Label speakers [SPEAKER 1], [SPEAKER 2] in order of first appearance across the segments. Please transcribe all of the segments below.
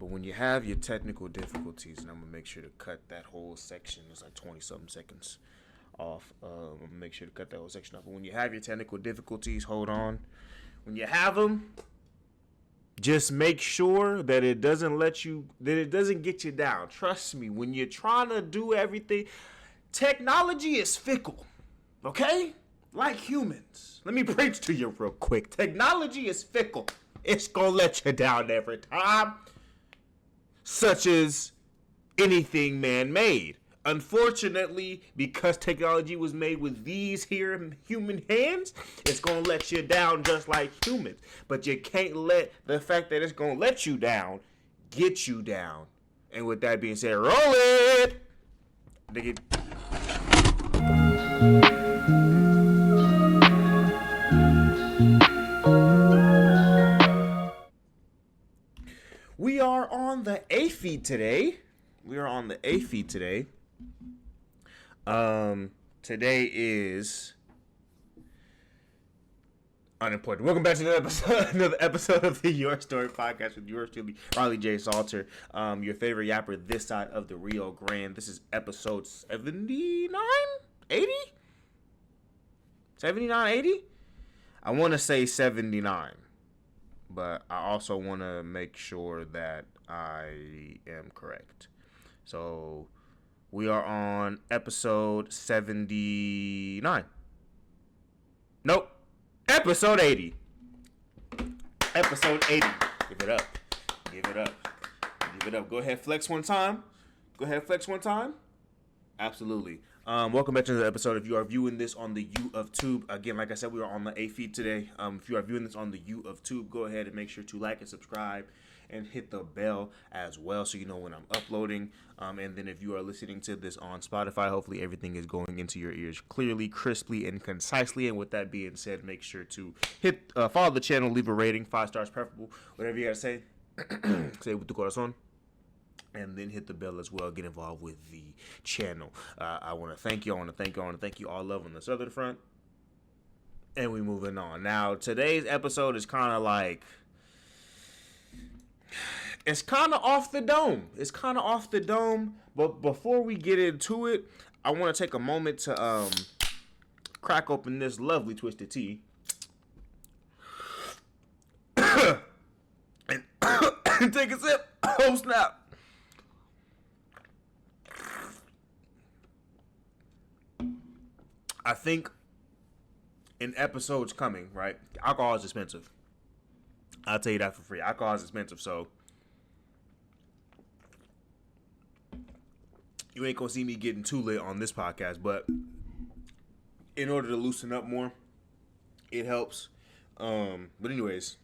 [SPEAKER 1] But when you have your technical difficulties, and I'm going to make sure to cut that whole section, it's like 20-something seconds off. I'm going to make sure to cut that whole section off. But when you have your technical difficulties, hold on. When you have them, just make sure that it doesn't get you down. Trust me, when you're trying to do everything, technology is fickle, okay? Like humans. Let me preach to you real quick. Technology is fickle. It's going to let you down every time. Such as anything man-made. Unfortunately, because technology was made with these here human hands, it's going to let you down just like humans. But you can't let the fact that it's going to let you down get you down. And with that being said, roll it! Nigga. We are on the A feed today. Today is unimportant. Welcome back to another episode of the Your Story Podcast with yours truly, Riley J. Salter, your favorite yapper this side of the Rio Grande. This is episode 79? 80? 79, 80? I want to say 79. But I also want to make sure that I am correct. So we are on episode 79. Nope. Episode 80. Episode 80. Give it up. Give it up. Give it up. Go ahead, flex one time. Absolutely. Welcome back to the episode. If you are viewing this on the U of Tube, again, like I said, we are on the A feed today. If you are viewing this on the U of Tube, go ahead and make sure to like and subscribe and hit the bell as well so you know when I'm uploading. And then if you are listening to this on Spotify, hopefully everything is going into your ears clearly, crisply, and concisely. And with that being said, make sure to follow the channel, leave a rating, 5 stars preferable, whatever you gotta say. Say with the corazón. And then hit the bell as well. Get involved with the channel. I want to thank you. All love on the southern front. And we moving on. Now, today's episode is kind of like... It's kind of off the dome. But before we get into it, I want to take a moment to crack open this lovely twisted tea. and take a sip. Oh, snap. I think in episodes coming, right? Alcohol is expensive. I'll tell you that for free. Alcohol is expensive, so you ain't gonna see me getting too lit on this podcast. But in order to loosen up more, it helps. But anyways,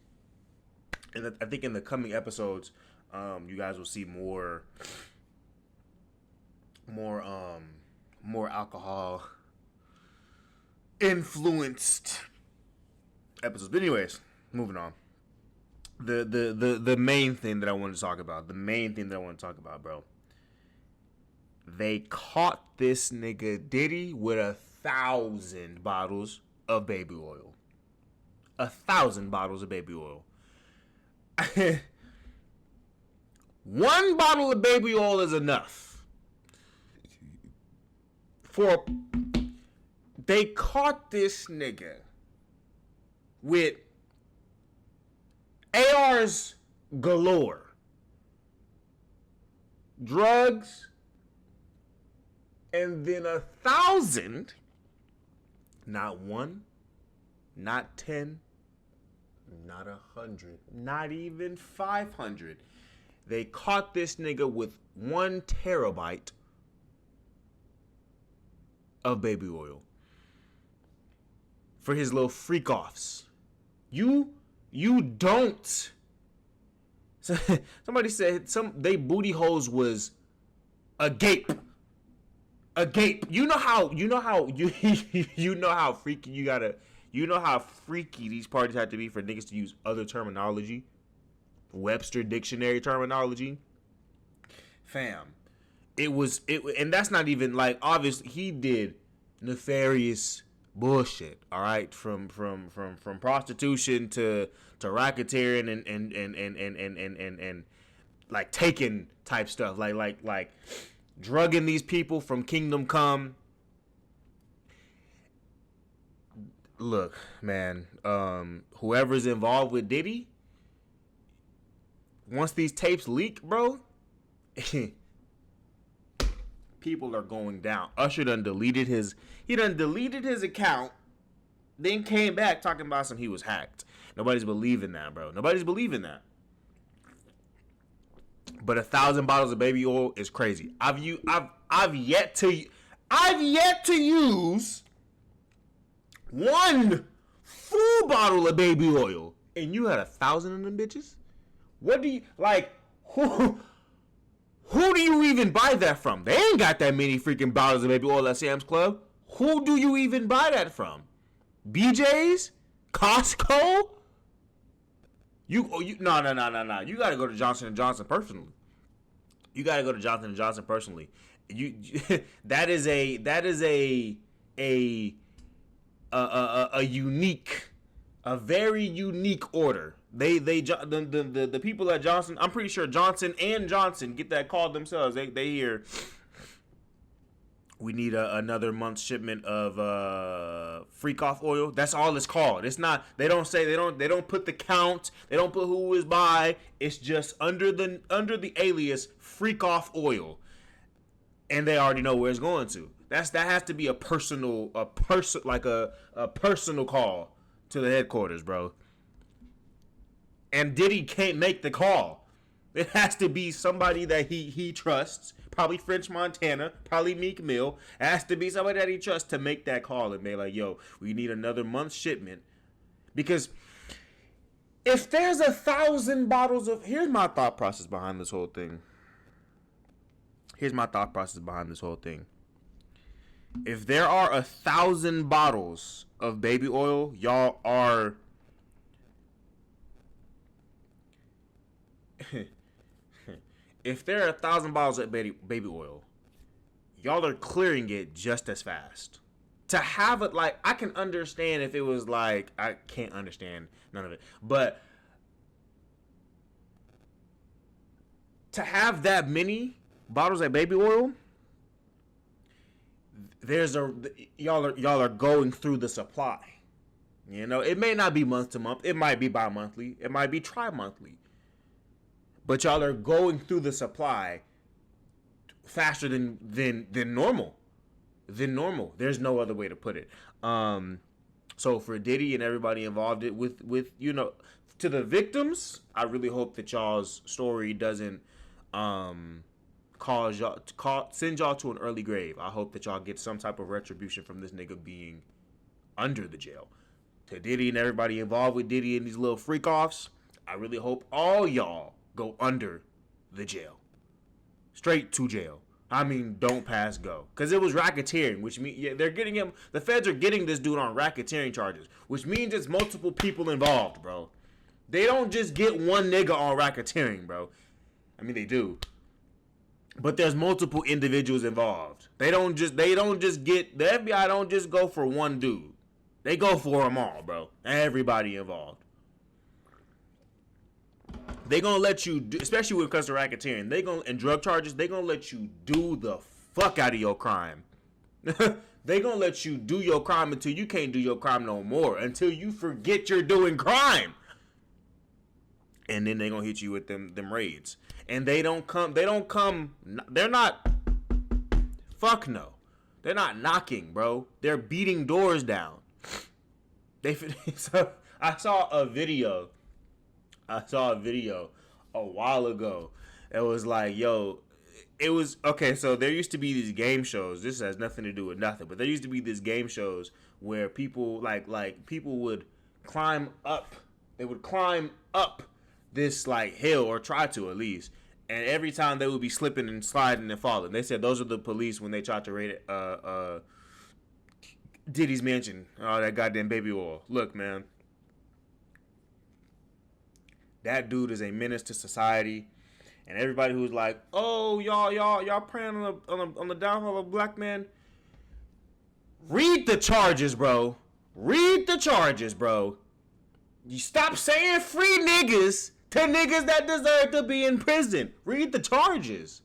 [SPEAKER 1] and I think in the coming episodes, you guys will see more alcohol influenced episodes. But anyways, moving on. The main thing that I want to talk about. Bro. They caught this nigga Diddy with 1,000 bottles of baby oil. 1,000 bottles of baby oil. One bottle of baby oil is enough. They caught this nigga with ARs galore, drugs, and then 1,000, not 1, not 10, not 100, not even 500. They caught this nigga with 1 terabyte of baby oil for his little freak offs. You don't. Somebody said they booty holes was agape. You know how freaky how freaky these parties have to be for niggas to use other terminology, Webster dictionary terminology. Fam, and that's not even like, obviously he did nefarious bullshit, all right, from prostitution to racketeering and like Taken type stuff, like drugging these people from Kingdom Come. Look, man, whoever's involved with Diddy, once these tapes leak, bro, people are going down. Usher done deleted his account, then came back talking about he was hacked. Nobody's believing that, bro. Nobody's believing that. But 1,000 bottles of baby oil is crazy. I've yet to use one full bottle of baby oil, and you had 1,000 of them bitches. What do you like? Who do you even buy that from? They ain't got that many freaking bottles of baby oil at Sam's Club. Who do you even buy that from? BJ's? Costco? No. You gotta go to Johnson & Johnson personally. That is a unique, a very unique order. The people at Johnson, I'm pretty sure Johnson & Johnson get that call themselves. They hear we need another month's shipment of freak off oil. That's all it's called. It's not. They don't put the count. They don't put who is by. It's just under the alias freak off oil, and they already know where it's going to. That has to be a personal call to the headquarters, bro. And Diddy can't make the call. It has to be somebody that he trusts. Probably French Montana, probably Meek Mill. It has to be somebody that he trusts to make that call and be like, yo, we need another month's shipment. Because if there's 1,000 bottles of... Here's my thought process behind this whole thing. If there are 1,000 bottles of baby oil, y'all are... If there are 1,000 bottles of baby oil, y'all are clearing it just as fast. To have it, like, I can understand if it was like, I can't understand none of it, but to have that many bottles of baby oil, y'all are going through the supply. You know, it may not be month to month, it might be bi-monthly, it might be tri-monthly. But y'all are going through the supply faster than normal. There's no other way to put it. So for Diddy and everybody involved with to the victims, I really hope that y'all's story doesn't send y'all to an early grave. I hope that y'all get some type of retribution from this nigga being under the jail. To Diddy and everybody involved with Diddy and these little freak offs, I really hope all y'all go under the jail. Straight to jail. I mean, don't pass go. Because it was racketeering, which means they're getting him. The feds are getting this dude on racketeering charges, which means it's multiple people involved, bro. They don't just get one nigga on racketeering, bro. I mean, they do. But there's multiple individuals involved. They don't just get, the FBI don't just go for one dude. They go for them all, bro. Everybody involved. They gonna let you do, especially when it comes to racketeering, and drug charges, they gonna let you do the fuck out of your crime. They gonna let you do your crime until you can't do your crime no more, until you forget you're doing crime. And then they gonna hit you with them raids. And they're not, fuck no. They're not knocking, bro. They're beating doors down. So I saw a video a while ago. It was like, okay, so there used to be these game shows. This has nothing to do with nothing, but there used to be these game shows where people like people would climb up. They would climb up this like hill, or try to at least. And every time they would be slipping and sliding and falling. They said those are the police when they tried to raid Diddy's mansion. Oh, that goddamn baby oil. Look, man. That dude is a menace to society. And everybody who's like, oh, y'all praying on the downfall of a black man. Read the charges, bro. You stop saying free niggas To niggas that deserve to be in prison. Read the charges.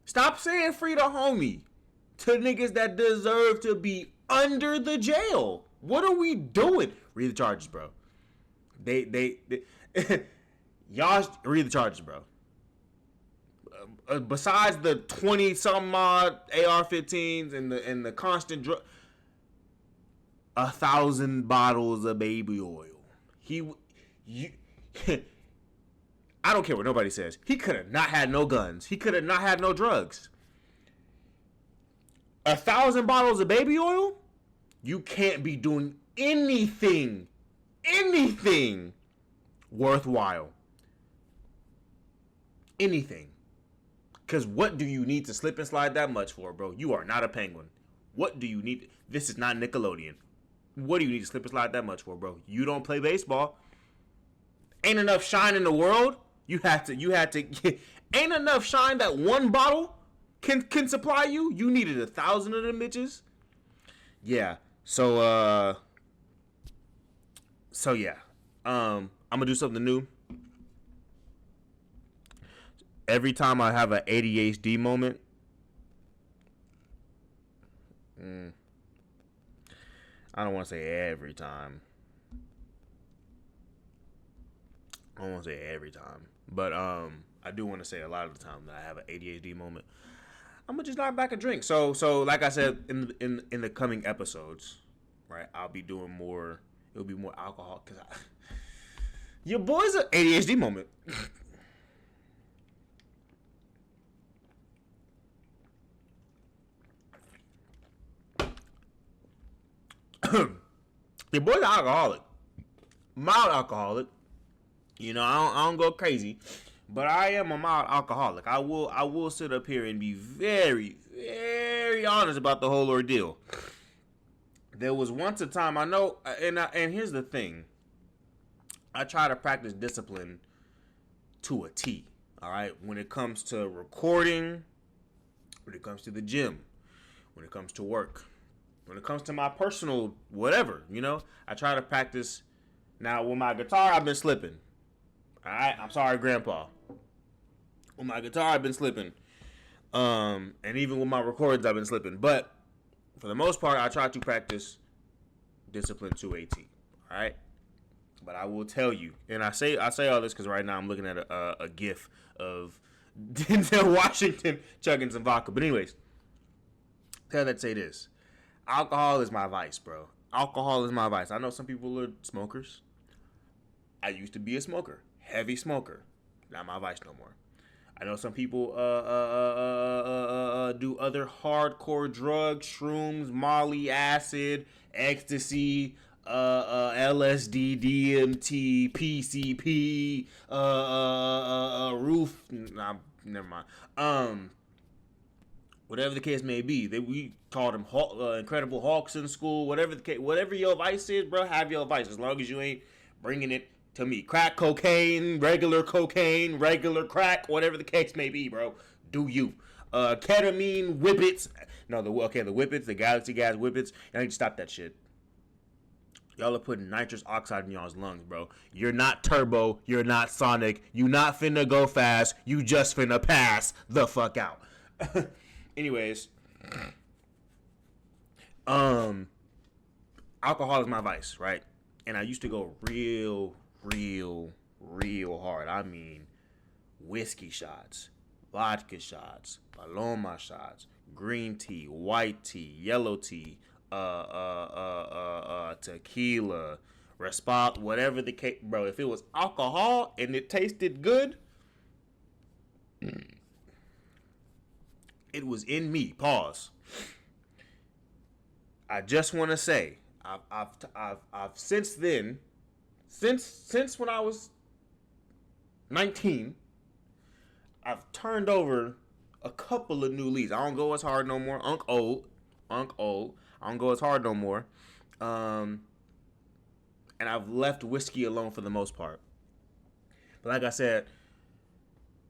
[SPEAKER 1] Stop saying free the homie. To niggas that deserve to be under the jail. What are we doing? Read the charges, bro. They y'all read the charges, bro. Besides the 20-something odd AR-15s and the constant drug, 1,000 bottles of baby oil. I don't care what nobody says. He could have not had no guns. He could have not had no drugs. 1,000 bottles of baby oil? You can't be doing anything worthwhile. Anything. Because what do you need to slip and slide that much for, bro? You are not a penguin. What do you need? This is not Nickelodeon. What do you need to slip and slide that much for, bro? You don't play baseball. Ain't enough shine in the world. You had to ain't enough shine that one bottle can supply you. You needed 1,000 of them bitches. Yeah. So yeah. I'm gonna do something new. Every time I have an ADHD moment, I don't want to say every time. But I do want to say a lot of the time that I have an ADHD moment, I'm gonna just knock back a drink. So like I said in the coming episodes, right? I'll be doing more. It'll be more alcohol because your boy's an ADHD moment. Your boy's an alcoholic, mild alcoholic. You know, I don't go crazy, but I am a mild alcoholic. I will sit up here and be very, very honest about the whole ordeal. There was once a time I know, and here's the thing. I try to practice discipline to a T. All right, when it comes to recording, when it comes to the gym, when it comes to work, when it comes to my personal whatever, you know, I try to practice. Now with my guitar, I've been slipping. All right, I'm sorry, Grandpa. With my guitar, I've been slipping. And even with my recordings, I've been slipping. But for the most part, I try to practice discipline to a T. All right. But I will tell you, and I say all this because right now I'm looking at a GIF of Denzel Washington chugging some vodka. But anyways, tell that say this: alcohol is my vice, bro. Alcohol is my vice. I know some people are smokers. I used to be a smoker, heavy smoker. Not my vice no more. I know some people do other hardcore drugs, shrooms, Molly, acid, ecstasy, LSD, DMT, PCP, roof. Nah, never mind. Whatever the case may be, we called them Incredible Hulks in school. Whatever the case, whatever your vice is, bro, have your vice as long as you ain't bringing it to me. Crack cocaine, regular crack, whatever the case may be, bro. Do you? Ketamine, whippets. No, the whippets, the Galaxy Gas whippets. Y'all need to stop that shit. Y'all are putting nitrous oxide in y'all's lungs, bro. You're not Turbo. You're not Sonic. You not finna go fast. You just finna pass the fuck out. Anyways, alcohol is my vice, right? And I used to go real hard. I mean, whiskey shots, vodka shots, Paloma shots, green tea, white tea, yellow tea, tequila, whatever the case, bro. If it was alcohol and it tasted good, it was in me. Pause. I just want to say, I've since then, since when I was 19, I've turned over a couple of new leads. I don't go as hard no more. Unk old. I don't go as hard no more. And I've left whiskey alone for the most part. But like I said,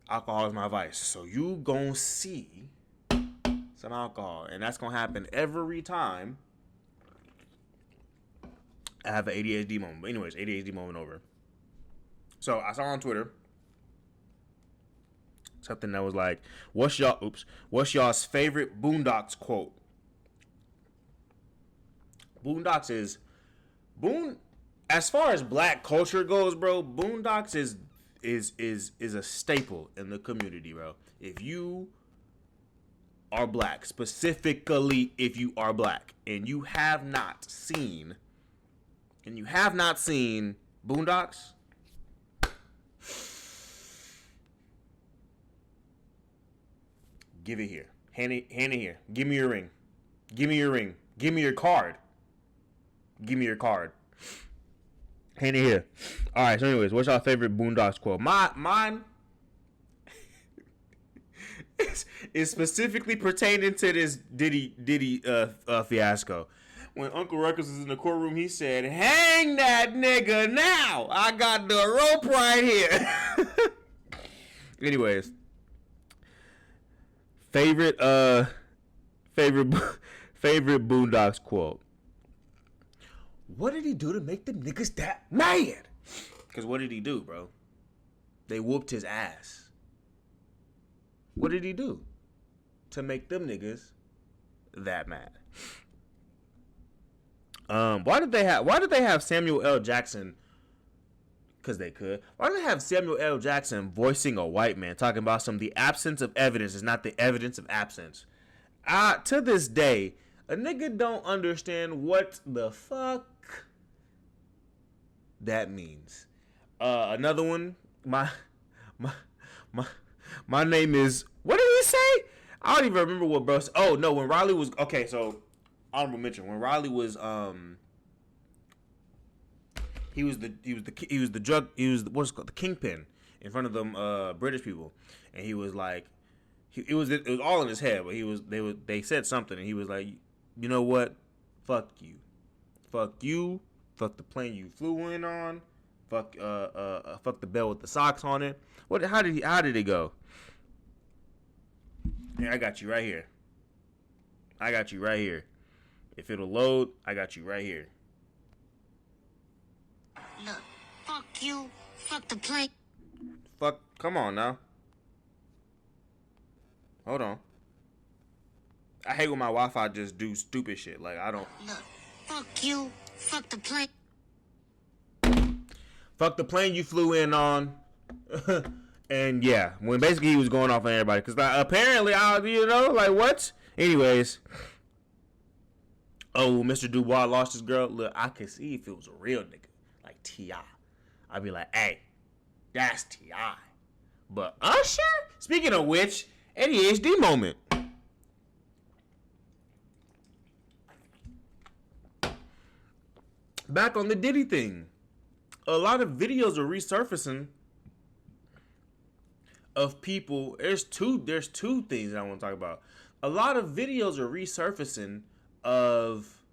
[SPEAKER 1] alcohol is my vice. So you gonna see some alcohol. And that's gonna happen every time I have an ADHD moment. But anyways, ADHD moment over. So I saw on Twitter something that was like, what's y'all's favorite Boondocks quote? Boondocks is as far as black culture goes, bro, Boondocks is a staple in the community, bro. If you are black, specifically if you are black, and you have not seen Boondocks, give it here. Hand it here. Give me your ring. Give me your ring. Give me your card. Give me your card. Hand it here. All right. So, anyways, what's your favorite Boondocks quote? Mine is specifically pertaining to this Diddy fiasco. When Uncle Ruckus was in the courtroom, he said, "Hang that nigga now! I got the rope right here." Anyways, favorite Boondocks quote. What did he do to make them niggas that mad? Because what did he do, bro? They whooped his ass. What did he do to make them niggas that mad? Why did they have Samuel L. Jackson? Because they could. Why did they have Samuel L. Jackson voicing a white man, talking about the absence of evidence is not the evidence of absence? To this day, a nigga don't understand what the fuck that means. Another one. My name is. What did he say? I don't even remember what bro. Oh no, when Riley was okay. So honorable mention when Riley was he was the kingpin in front of them British people, and he was like, it was all in his head, but they said something, and he was like, you know what, fuck you, fuck the plane you flew in on, fuck the bell with the socks on it. How did it go? Here, I got you right here. If it'll load, I got you right here.
[SPEAKER 2] Look, fuck you, fuck the plane.
[SPEAKER 1] Fuck, come on now. Hold on. I hate when my Wi-Fi just do stupid shit. Like, I don't.
[SPEAKER 2] Look, fuck you, fuck the plane.
[SPEAKER 1] Fuck the plane you flew in on. And yeah, when basically he was going off on everybody. Because apparently, what? Anyways. Oh, Mr. Dubois lost his girl. Look, I could see if it was a real nigga. Like T.I. I'd be like, hey, that's T.I. But Usher? Speaking of which, ADHD moment. Back on the Diddy thing. A lot of videos are resurfacing of people. There's two things that I want to talk about. A lot of videos are resurfacing of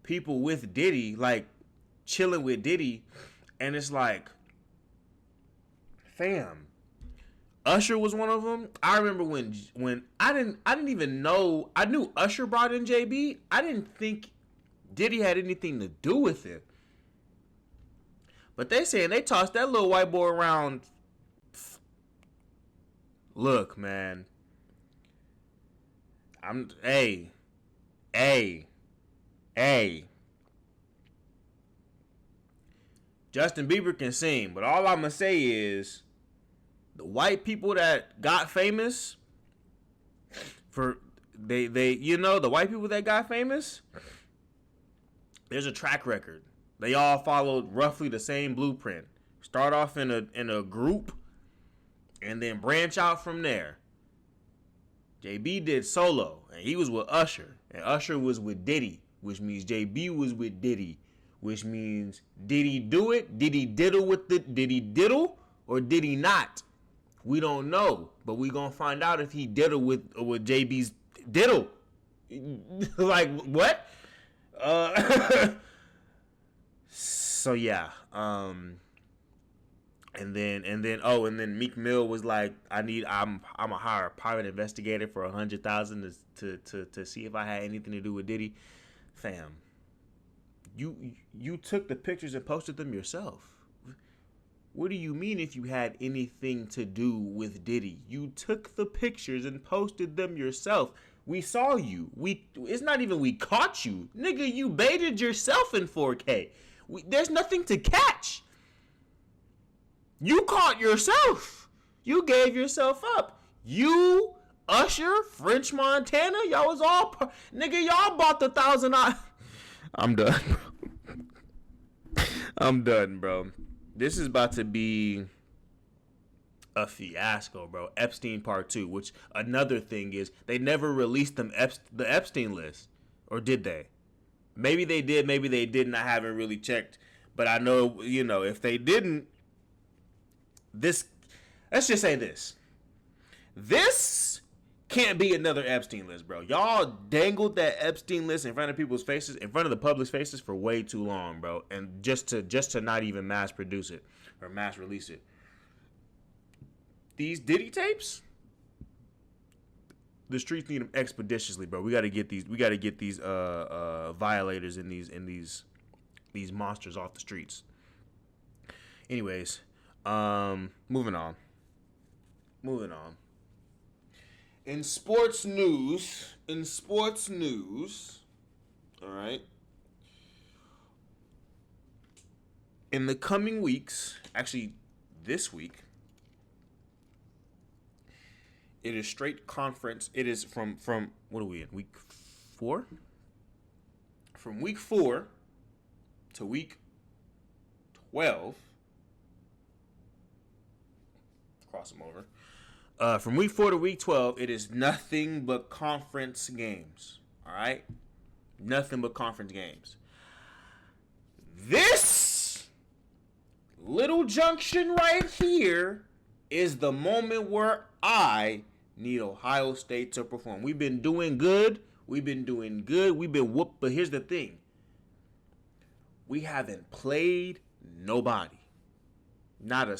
[SPEAKER 1] people with Diddy, like chilling with Diddy, and it's like, fam, Usher was one of them. I remember when I didn't even know. I knew Usher brought in JB. I didn't think Diddy had anything to do with it. But they saying they tossed that little white boy around. Look, man. Hey. Justin Bieber can sing, but all I'm gonna say is the white people that got famous the white people that got famous, there's a track record. They all followed roughly the same blueprint. Start off in a group and then branch out from there. JB did solo, and he was with Usher, and Usher was with Diddy, which means JB was with Diddy, which means did he do it? Did he diddle or did he not? We don't know, but we gonna find out if he diddle with JB's diddle. Like what? So yeah, and then Meek Mill was like, I'm a hire a private investigator for $100,000 to see if I had anything to do with Diddy. Fam, you took the pictures and posted them yourself. What do you mean if you had anything to do with Diddy? You took the pictures and posted them yourself. We saw you. It's not even we caught you. Nigga, you baited yourself in 4K. There's nothing to catch. You caught yourself. You gave yourself up. You, Usher, French Montana, y'all was all nigga, y'all bought the $1,000. I'm done, bro. I'm done, bro. This is about to be a fiasco, bro. Epstein Part 2, which another thing is they never released the Epstein list. Or did they? Maybe they did, maybe they didn't. I haven't really checked. But I know, if they didn't, let's just say this. This can't be another Epstein list, bro. Y'all dangled that Epstein list in front of people's faces, in front of the public's faces for way too long, bro. And just to not even mass produce it or mass release it. These Diddy tapes, the streets need them expeditiously, bro. We got to get these violators and these monsters off the streets. Anyways, moving on. In sports news, all right. In the coming weeks, actually this week, it is straight conference. It is from what are we in? Week 4? From week 4 to week 12. Cross them over. From week 4 to week 12, it is nothing but conference games. All right? Nothing but conference games. This little junction right here is the moment where I need Ohio State to perform. We've been doing good. We've been whooped. But here's the thing. We haven't played nobody. Not a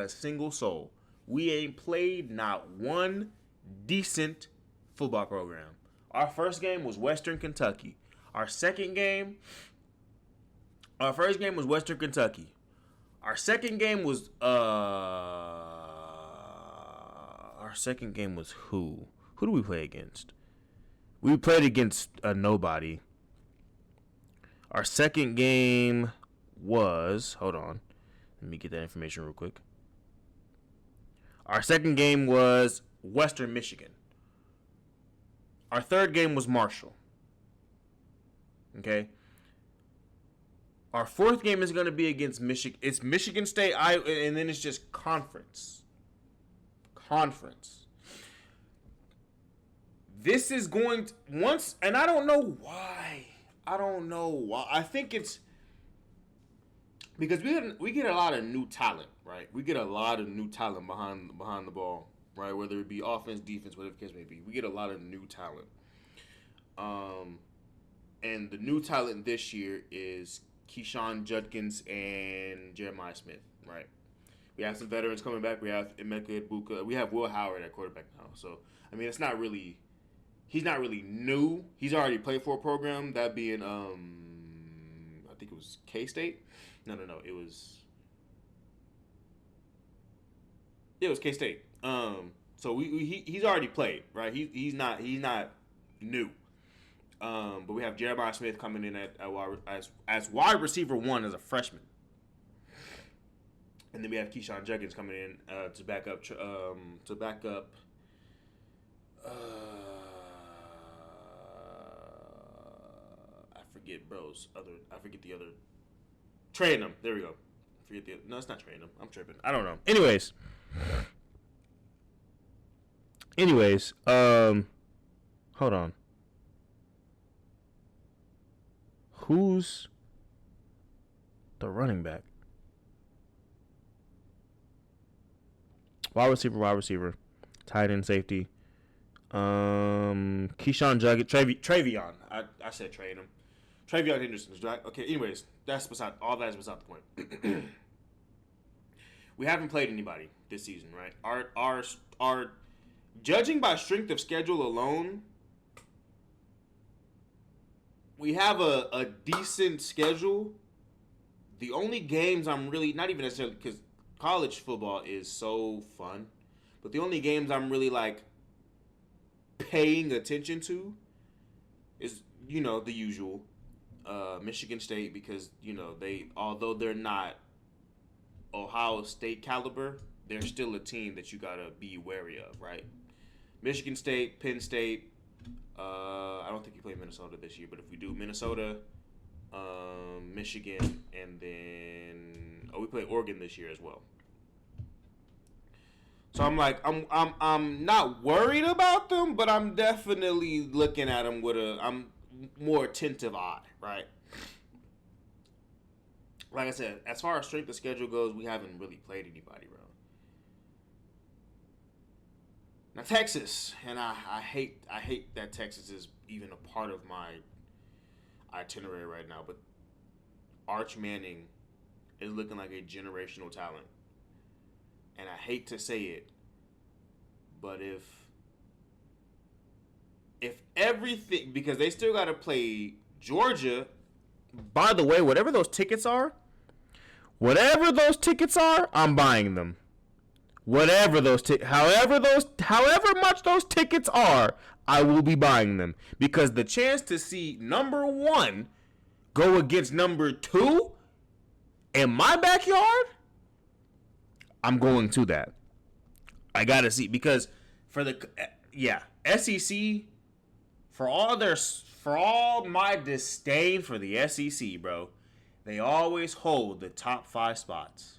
[SPEAKER 1] single soul. We ain't played not one decent football program. Our first game was Western Kentucky. Our first game was Western Kentucky. Our second game was who? Who do we play against? We played against nobody. Our second game was, hold on. Let me get that information real quick. Our second game was Western Michigan. Our third game was Marshall. Okay. Our fourth game is going to be against Michigan. It's Michigan State, and then it's just conference. This is going to, and I don't know why. I think it's because we get a lot of new talent, right? We get a lot of new talent behind the ball, right? Whether it be offense, defense, whatever the case may be. We get a lot of new talent. And the new talent this year is Keyshawn Judkins and Jeremiah Smith, right? We have some veterans coming back. We have Emeka Ibuka. We have Will Howard at quarterback now. So, I mean, he's not really new. He's already played for a program, that being, I think it was K-State. No. It was K-State. So he's already played, right? He's not new. But we have Jeremiah Smith coming in as wide receiver 1 as a freshman, and then we have Keyshawn Judkins coming in to back up. I forget the other. Train them. There we go. No, it's not train them. I'm tripping. I don't know. Anyways, hold on. Who's the running back? Wide receiver. Tight end, safety. Keyshawn Juggett. Travion. I said trade him. Travion Henderson, right? Okay, anyways, that's beside the point. We haven't played anybody this season, right? Our judging by strength of schedule alone, we have a decent schedule, The only games I'm really not even necessarily because college football is so fun, but the only games I'm really like paying attention to is the usual Michigan State because they although they're not Ohio State caliber, they're still a team that you gotta be wary of, right? Michigan State, Penn State. I don't think we play Minnesota this year, but if we do, Minnesota, Michigan, and then we play Oregon this year as well. So I'm like, I'm not worried about them, but I'm definitely looking at them with I'm more attentive eye, right? Like I said, as far as strength of schedule goes, we haven't really played anybody, bro. Now Texas, and I hate that Texas is even a part of my itinerary right now, but Arch Manning is looking like a generational talent. And I hate to say it, but if everything, because they still got to play Georgia. By the way, whatever those tickets are, I'm buying them. However much those tickets are, I will be buying them because the chance to see number 1 go against number 2 in my backyard, I'm going to that. I gotta see because SEC for all my disdain for the SEC, bro, they always hold the top 5 spots.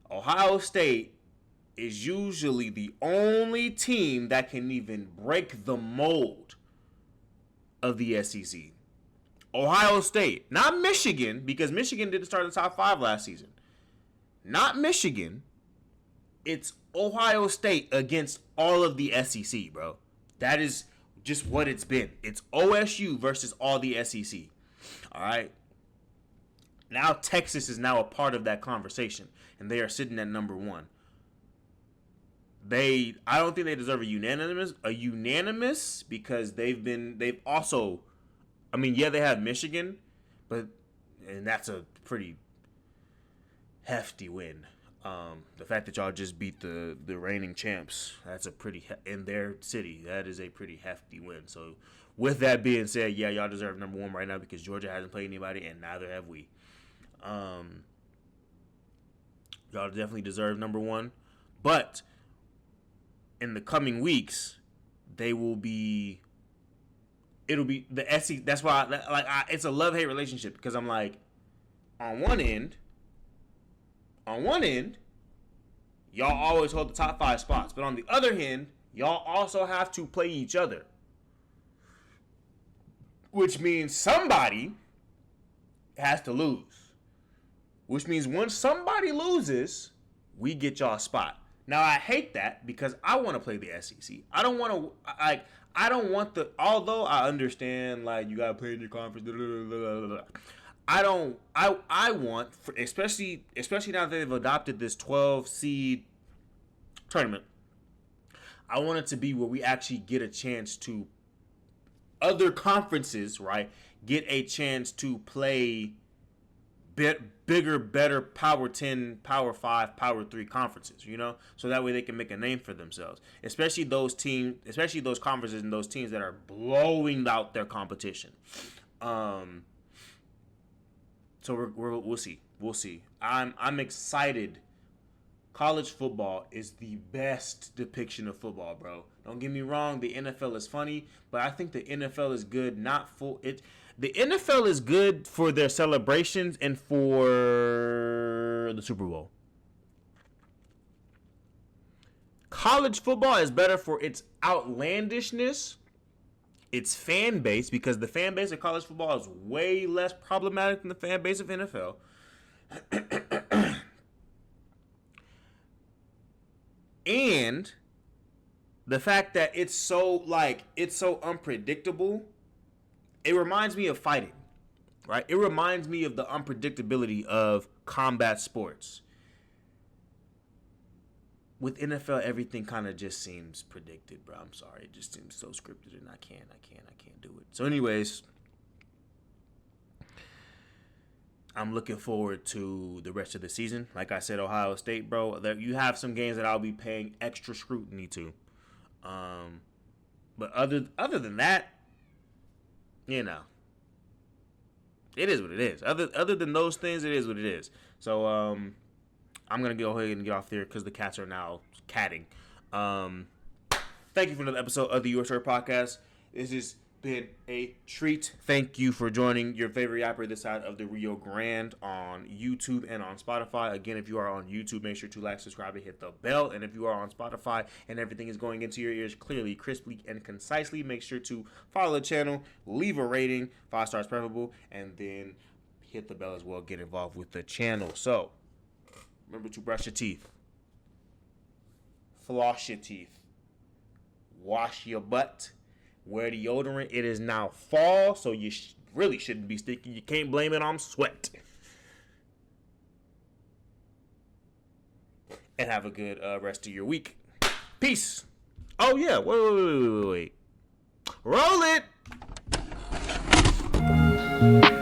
[SPEAKER 1] Ohio State is usually the only team that can even break the mold of the SEC. Ohio State, not Michigan, because Michigan didn't start in the top 5 last season. Not Michigan. It's Ohio State against all of the SEC, bro. That is just what it's been. It's OSU versus all the SEC. All right. Now Texas is now a part of that conversation, and they are sitting at number 1. I don't think they deserve a unanimous because they've also, I mean, yeah, they have Michigan, and that's a pretty hefty win. The fact that y'all just beat the reigning champs, that's a pretty, in their city, that is a pretty hefty win. So with that being said, yeah, y'all deserve number 1 right now because Georgia hasn't played anybody and neither have we. Y'all definitely deserve number 1, but in the coming weeks, it'll be the SEC. That's why, it's a love-hate relationship because I'm like, on one end, y'all always hold the top 5 spots, but on the other hand, y'all also have to play each other, which means somebody has to lose. Which means once somebody loses, we get y'all a spot. Now, I hate that because I want to play the SEC. I don't want to, although I understand, you got to play in your conference, I want, especially now that they've adopted this 12 seed tournament, I want it to be where we actually get a chance to, other conferences, right, get a chance to play bigger, better Power 10, Power 5, Power 3 conferences, so that way they can make a name for themselves. Especially those conferences and those teams that are blowing out their competition. So we'll see. I'm excited. College football is the best depiction of football, bro. Don't get me wrong. The NFL is funny, but I think the NFL is good. The NFL is good for their celebrations and for the Super Bowl. College football is better for its outlandishness, its fan base, because the fan base of college football is way less problematic than the fan base of NFL. And the fact that it's so unpredictable, it reminds me of fighting, right? It reminds me of the unpredictability of combat sports. With NFL, everything kind of just seems predicted, bro. I'm sorry. It just seems so scripted, and I can't do it. So anyways, I'm looking forward to the rest of the season. Like I said, Ohio State, bro, you have some games that I'll be paying extra scrutiny to. But other than that, you know, it is what it is. Other than those things, it is what it is. So I'm gonna go ahead and get off there because the cats are now catting. Thank you for another episode of the Your Story Podcast. This has been a treat. Thank you for joining your favorite rapper this side of the Rio Grande on YouTube and on Spotify. Again, if you are on YouTube, make sure to like, subscribe, and hit the bell. And if you are on Spotify and everything is going into your ears clearly, crisply, and concisely, make sure to follow the channel, leave a rating, 5 stars preferable, and then hit the bell as well. Get involved with the channel. So, remember to brush your teeth, floss your teeth, wash your butt, wear deodorant. It is now fall, so you really shouldn't be sticky. You can't blame it on sweat. And have a good rest of your week. Peace. Oh, yeah. Wait. Roll it.